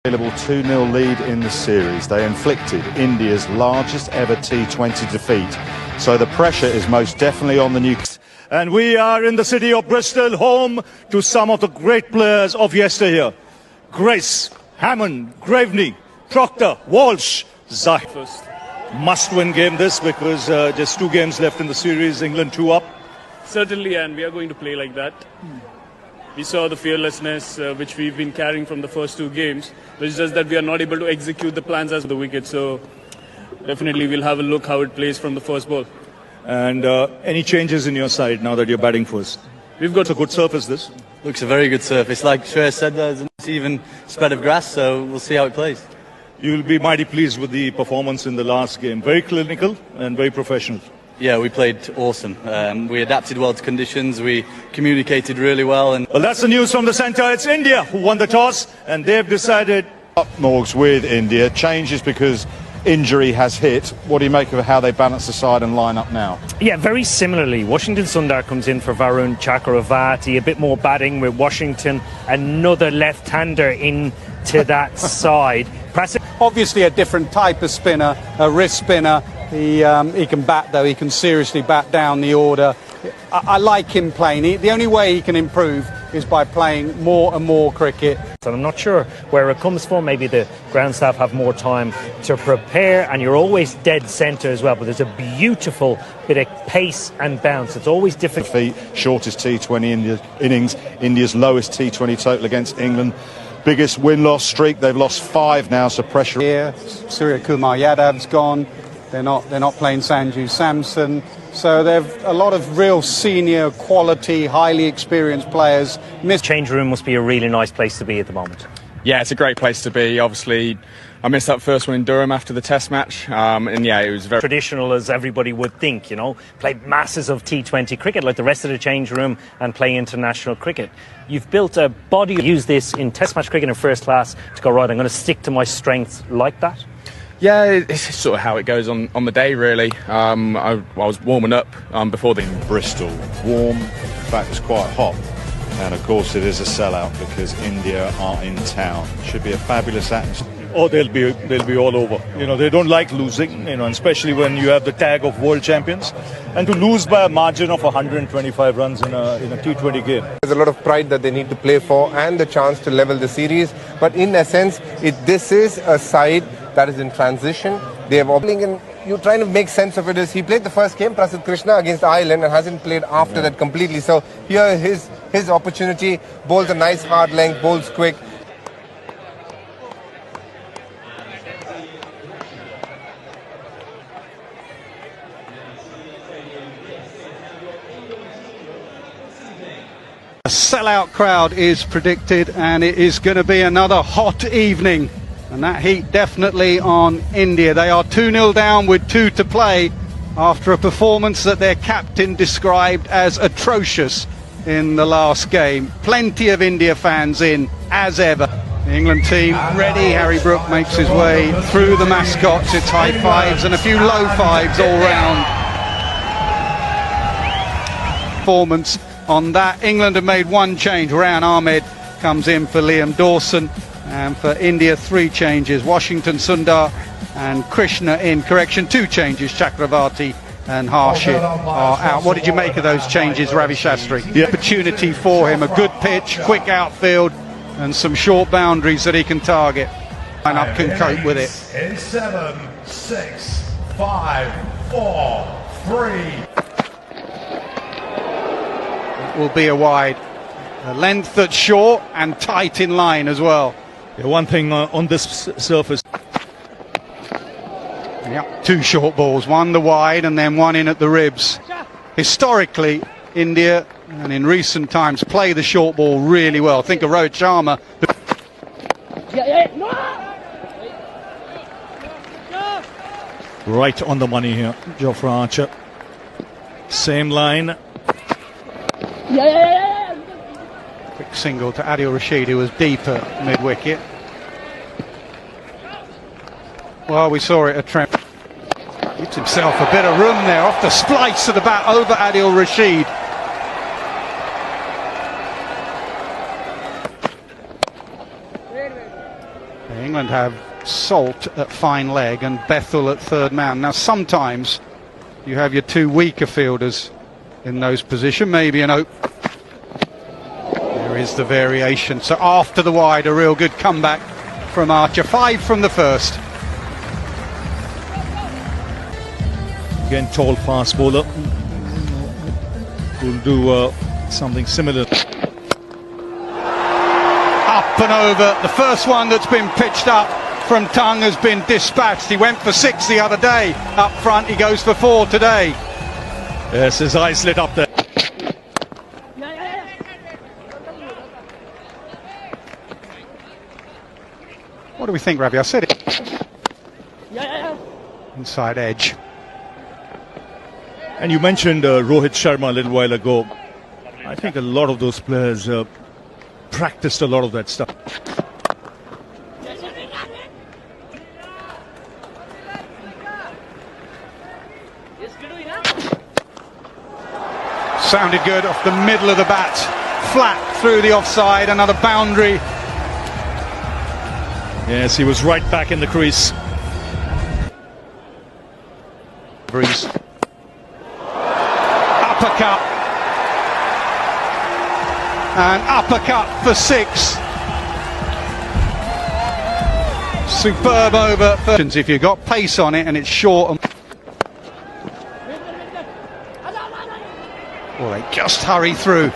Available 2-0 lead in the series. They inflicted India's largest ever T20 defeat. So the pressure is most definitely on the new... And we are in the city of Bristol, home to some of the great players of yesteryear. Grace, Hammond, Graveney, Proctor, Walsh, Zahid. Must-win game this because just 2 games left in the series, England 2 up. Certainly, and we are going to play like that. We saw the fearlessness which we've been carrying from the first 2 games. It's just that we are not able to execute the plans as the wicket. So definitely we'll have a look how it plays from the first ball. And any changes in your side now that you're batting first? We've got a good surface this. Looks a very good surface. Like Shreyas said, there's a nice even spread of grass, so we'll see how it plays. You'll be mighty pleased with the performance in the last game. Very clinical and very professional. Yeah, we played awesome. We adapted well to conditions. We communicated really well. And well, that's the news from the centre. It's India who won the toss, and they've decided... Up Morgs with India. Changes because injury has hit. What do you make of how they balance the side and line up now? Yeah, very similarly. Washington Sundar comes in for Varun Chakravarti. A bit more batting with Washington. Another left-hander into that side. Obviously a different type of spinner, a wrist spinner. He can bat, though. He can seriously bat down the order. I like him playing. The only way he can improve is by playing more and more cricket. And I'm not sure where it comes from. Maybe the ground staff have more time to prepare, and you're always dead centre as well. But there's a beautiful bit of pace and bounce. It's always difficult. Feet, shortest T20 innings, India's lowest T20 total against England. Biggest win-loss streak. They've lost 5 now, so pressure. Here, Surya Kumar Yadav's gone. They're not playing Sanju Samson. So they've a lot of real senior quality, highly experienced players. Change room must be a really nice place to be at the moment. Yeah, it's a great place to be. Obviously, I missed that first one in Durham after the Test match, and yeah, it was very traditional, as everybody would think. You know, play masses of T20 cricket like the rest of the change room and play international cricket. You've built a body. Use this in Test match cricket in first class to go right. I'm going to stick to my strengths like that. Yeah, it's sort of how it goes on the day, really. I was warming up before the... Bristol, warm, in fact it's quite hot. And of course it is a sellout because India are in town. Should be a fabulous atmosphere. Oh, they'll be all over. You know, they don't like losing, you know, especially when you have the tag of world champions. And to lose by a margin of 125 runs in a T20 game. There's a lot of pride that they need to play for and the chance to level the series. But in essence, this is a side that is in transition. They have and you're trying to make sense of it. Is he played the first game, Prasidh Krishna, against Ireland and hasn't played after that completely. So here his opportunity, bowls a nice hard length, bowls quick. A sellout crowd is predicted, and it is going to be another hot evening. And that heat definitely on India. They are 2-0 down with 2 to play after a performance that their captain described as atrocious in the last game. Plenty of India fans in, as ever. The England team ready. Harry Brook makes his way through the mascots. It's high fives and a few low fives all round. Performance on that. England have made 1 change. Ryan Ahmed comes in for Liam Dawson. And for India, 3 changes. Washington Sundar and Krishna in. Correction, 2 changes. Chakravarti and Harshit are out. What did you make of those changes, Ravi Shastri? The opportunity for him, a good pitch, quick outfield, and some short boundaries that he can target. And up can cope with it. In 7, 6, 5, 4, 3. It will be a wide. A length that's short and tight in line as well. Yeah, one thing on this surface. Yep, 2 short balls, 1 the wide and then 1 in at the ribs. Historically, India, and in recent times, play the short ball really well. Think of Rohit Sharma. Right on the money here, Jofra Archer. Same line. Quick single to Adil Rashid, who was deep at mid-wicket. Well, we saw it at Trent. Gives himself a bit of room there, off the splice of the bat over Adil Rashid. England have Salt at fine leg and Bethel at third man. Now sometimes you have your two weaker fielders in those positions, maybe an there is the variation. So after the wide, a real good comeback from Archer. 5 from the first. Again, tall fast bowler. Will do something similar. Up and over. The first one that's been pitched up from Tongue has been dispatched. He went for 6 the other day. Up front, he goes for 4 today. Yes, his eyes lit up there. What do we think, Ravi? I said it. Inside edge. And you mentioned Rohit Sharma a little while ago. I think a lot of those players practiced a lot of that stuff. Sounded good off the middle of the bat. Flat through the offside. Another boundary. Yes, he was right back in the crease. Breeze. Uppercut. And uppercut for 6. Superb over. If you've got pace on it and it's short. Well, they just hurry through.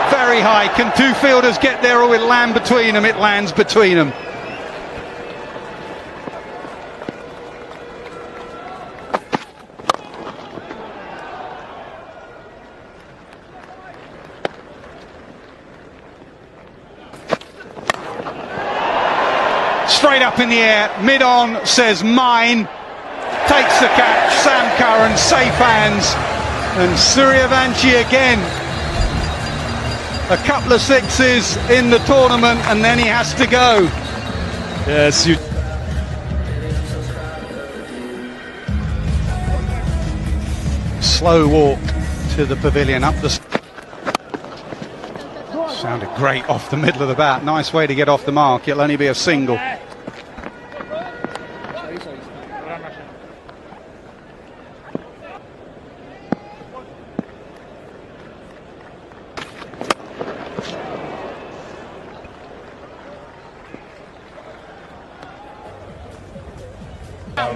Very high. Can two fielders get there or will it land between them? It lands between them. Straight up in the air, mid-on, says mine. Takes the catch, Sam Curran, safe hands. And Suryavanshi again. A couple of 6s in the tournament and then he has to go. Yes, you... Slow walk to the pavilion up the... Sounded great off the middle of the bat. Nice way to get off the mark. It'll only be a single.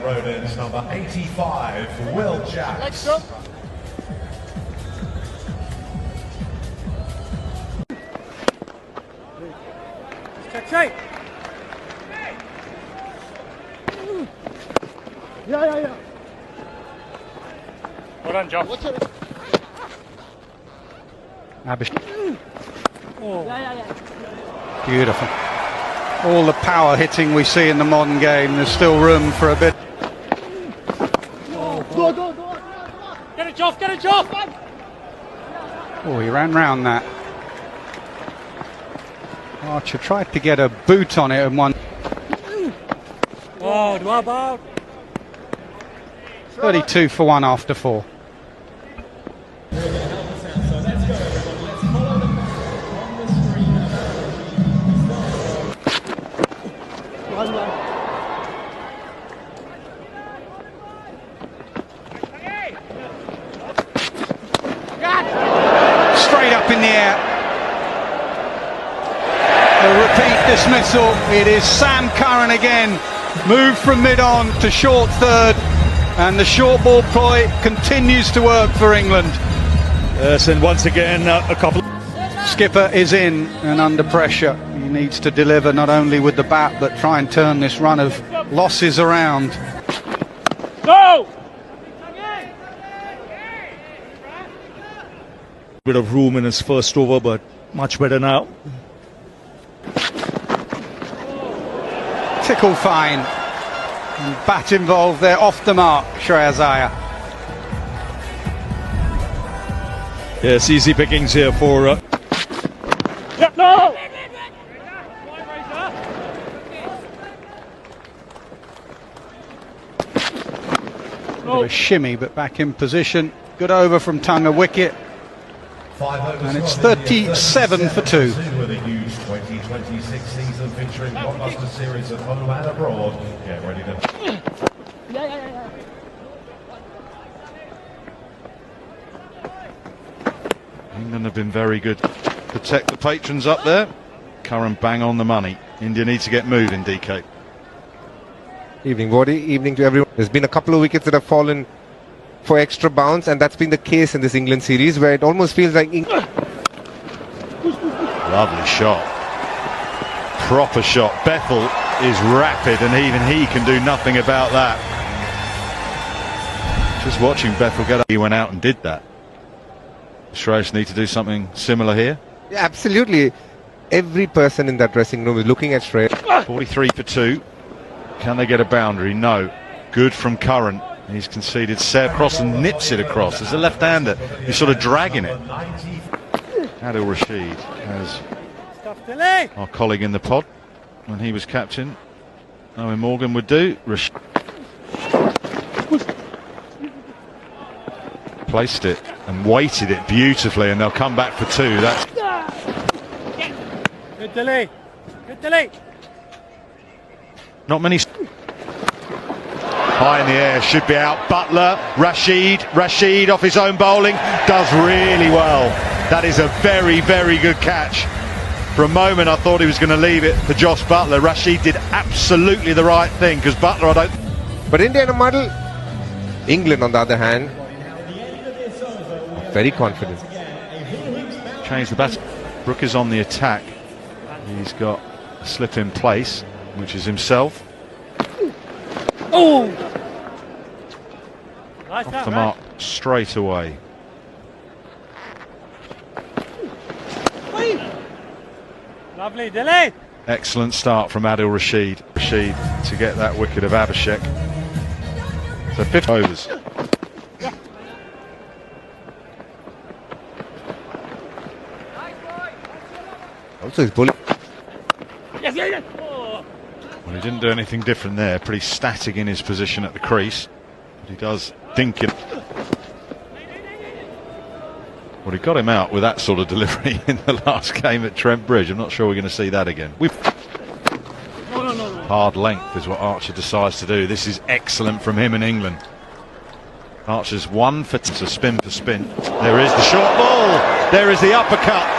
Rodens, number 85, Will Jacks. Let's go. Check. Yeah. Well done, John. Beautiful. All the power hitting we see in the modern game, there's still room for a bit. Go. Get it, Joff. Oh, he ran round that. Archer tried to get a boot on it and one. Oh, do about 32 for 1 after 4. Straight up in the air. A repeat dismissal. It is Sam Curran again. Moved from mid-on to short third. And the short ball ploy continues to work for England. Yes, and once again, a couple... Skipper is in and under pressure. He needs to deliver not only with the bat, but try and turn this run of losses around. Go! Bit of room in his first over, but much better now. Tickle fine. And bat involved there, off the mark, Shreyas Iyer. Yes, easy pickings here for... No! Bit of a shimmy, but back in position. Good over from Tonga wicket. And it's 37 for 2. With a huge 2026 season featuring blockbuster series at home and abroad. Get ready to... England have been very good. Protect the patrons up there. Curran bang on the money. India needs to get moving, DK. Evening, Wardy. Evening to everyone. There's been a couple of wickets that have fallen for extra bounce, and that's been the case in this England series, where it almost feels like Lovely shot. Proper shot. Bethel is rapid, and even he can do nothing about that. Just watching Bethel get up, he went out and did that. Shreyas need to do something similar here. Yeah, absolutely. Every person in that dressing room is looking at Shreyas. 43 for 2. Can they get a boundary? No. Good from Curran. He's conceded 7 across and nips it across. As a left-hander, he's sort of dragging it. Adil Rashid, as our colleague in the pod, when he was captain, Owen Morgan would do. Placed it and weighted it beautifully, and they'll come back for 2. That's good delay. Good delay. not many. High in the air, should be out. Butler, Rashid off his own bowling, does really well. That is a very, very good catch. For a moment I thought he was going to leave it for Josh Butler. Rashid did absolutely the right thing, because Butler, I don't... But India in a muddle. England, on the other hand, very confident. Change the bat. Brook is on the attack. He's got a slip in place, which is himself. Oh! Nice Off the mark straight away. Lovely delay. Excellent start from Adil Rashid. Rashid to get that wicket of Abhishek. So 50 overs. Also his bowling. Yes. Oh. Well, he didn't do anything different there. Pretty static in his position at the crease. But he does dink it. Well, he got him out with that sort of delivery in the last game at Trent Bridge. I'm not sure we're going to see that again. No. Hard length is what Archer decides to do. This is excellent from him in England. Archer's 1 for spin for spin. There is the short ball. There is the uppercut.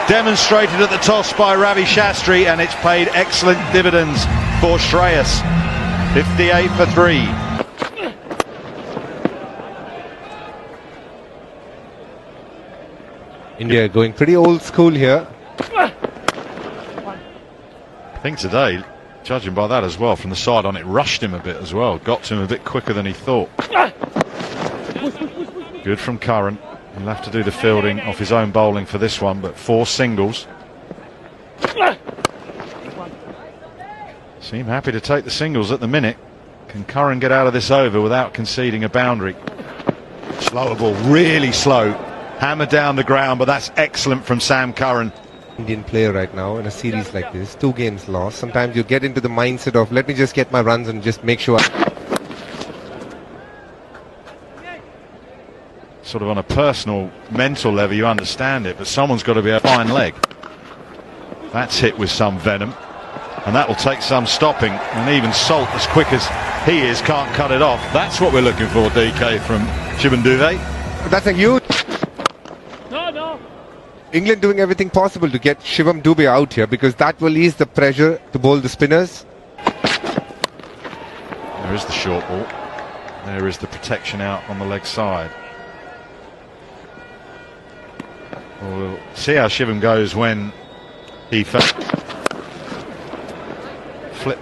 Demonstrated at the toss by Ravi Shastri, and it's paid excellent dividends for Shreyas. 58 for 3. India going pretty old school here. I think today, judging by that as well, from the side on, it rushed him a bit as well. Got to him a bit quicker than he thought. Good from Curran. He'll have to do the fielding off his own bowling for this one, but 4 singles. Seem happy to take the singles at the minute. Can Curran get out of this over without conceding a boundary? Slower ball, really slow. Hammered down the ground, but that's excellent from Sam Curran. Indian player right now in a series like this, 2 games lost. Sometimes you get into the mindset of, let me just get my runs and just make sure. Sort of on a personal, mental level, you understand it, but someone's got to be a fine leg. That's hit with some venom, and that will take some stopping, and even Salt, as quick as he is, can't cut it off. That's what we're looking for, DK, from Shivan Dubey. That's a huge... No. England doing everything possible to get Shivam Dubey out here, because that will ease the pressure to bowl the spinners. There is the short ball. There is the protection out on the leg side. We'll see how Shivam goes when he flip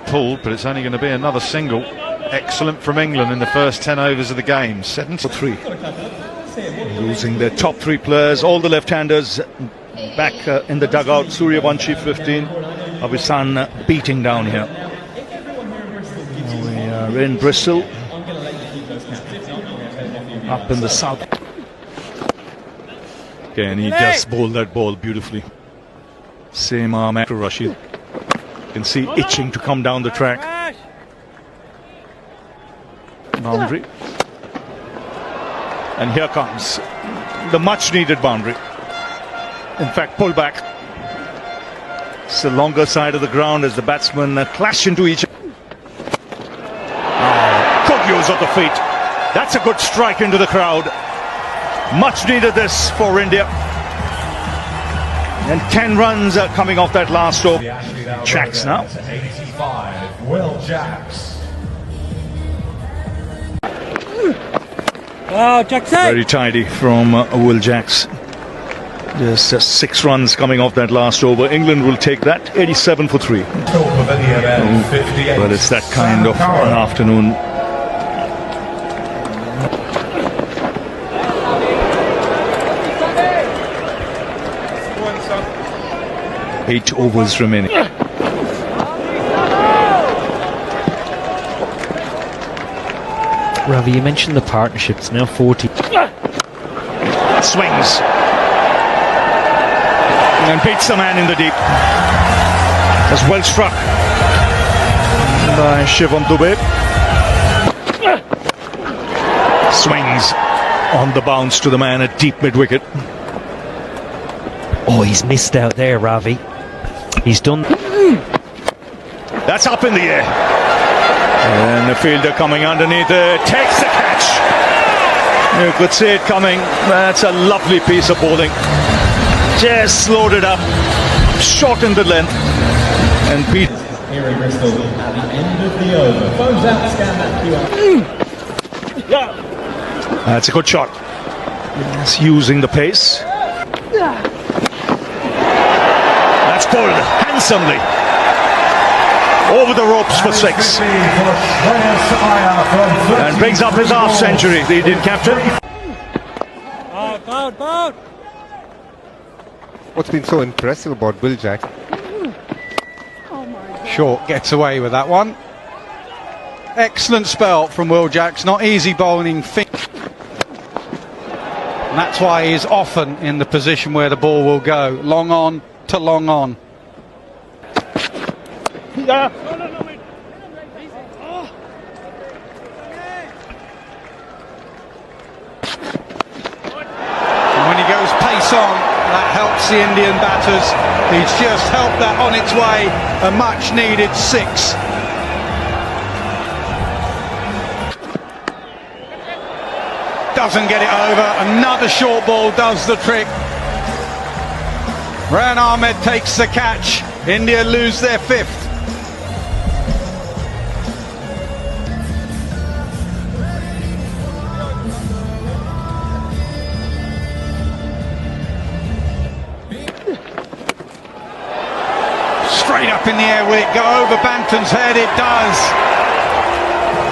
pulled, but it's only going to be another single. Excellent from England in the first 10 overs of the game. 7-3. Losing their top 3 players, all the left-handers back in the dugout. Suryavanshi 15, Avisan beating down here. We are in Bristol, up in the south. Okay, and he just bowled that ball beautifully. Same arm after Rashid. You can see itching to come down the track. Boundary. And here comes the much needed boundary. In fact, pull back. It's the longer side of the ground as the batsmen clash into each other. Good use of the feet. That's a good strike into the crowd. Much needed this for India. And 10 runs are coming off that last over. Jacks now. 85, Will Jacks. Wow, Jackson. Very tidy from Will Jacks. Just 6 runs coming off that last over. England will take that 87 for 3. Well, it's that kind of an afternoon. Eight overs remaining. Ravi, you mentioned the partnerships, now 40. Swings. And beats the man in the deep. That's well struck by Shivam Dubey. Swings on the bounce to the man at deep mid-wicket. Oh, he's missed out there, Ravi. He's done. That's up in the air. And the fielder coming underneath takes the catch. You could see it coming. That's a lovely piece of bowling. Just slowed it up, shortened the length, and beat. Here in Bristol at the end of the over. Phones out, scan that QR. That's a good shot. It's using the pace. That's pulled handsomely over the ropes for 6. And brings up his half century, the Indian captain. Out. What's been so impressive about Will Jacks? Short gets away with that one. Excellent spell from Will Jacks. Not easy bowling. And that's why he's often in the position where the ball will go. Long on to long on. Yeah. And when he goes pace on, that helps the Indian batters. He's just helped that on its way. A much needed 6. Doesn't get it over. Another short ball does the trick. Ran Ahmed takes the catch. India lose their 5th. Straight up in the air, will it go over Banton's head? It does.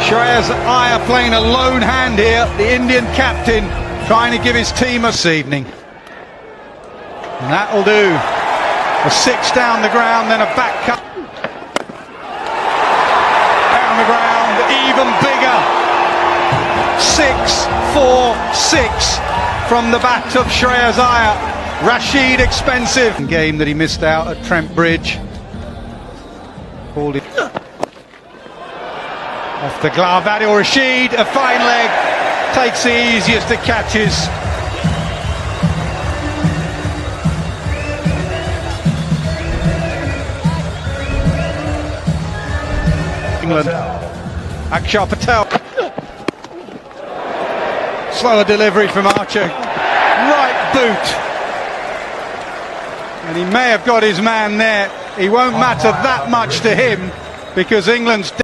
Shreyas Iyer playing a lone hand here, the Indian captain trying to give his team this evening. And that'll do. A 6 down the ground, then a back cut. Down the ground, even bigger. 6-4-6 from the bat of Shreyas Iyer. Rashid expensive. Game that he missed out at Trent Bridge. Called it off the glove. Adil Rashid, a fine leg, takes the easiest of catches. England. Akshar Patel. Slower delivery from Archer. Right boot. And he may have got his man there. He won't matter that much to him because England's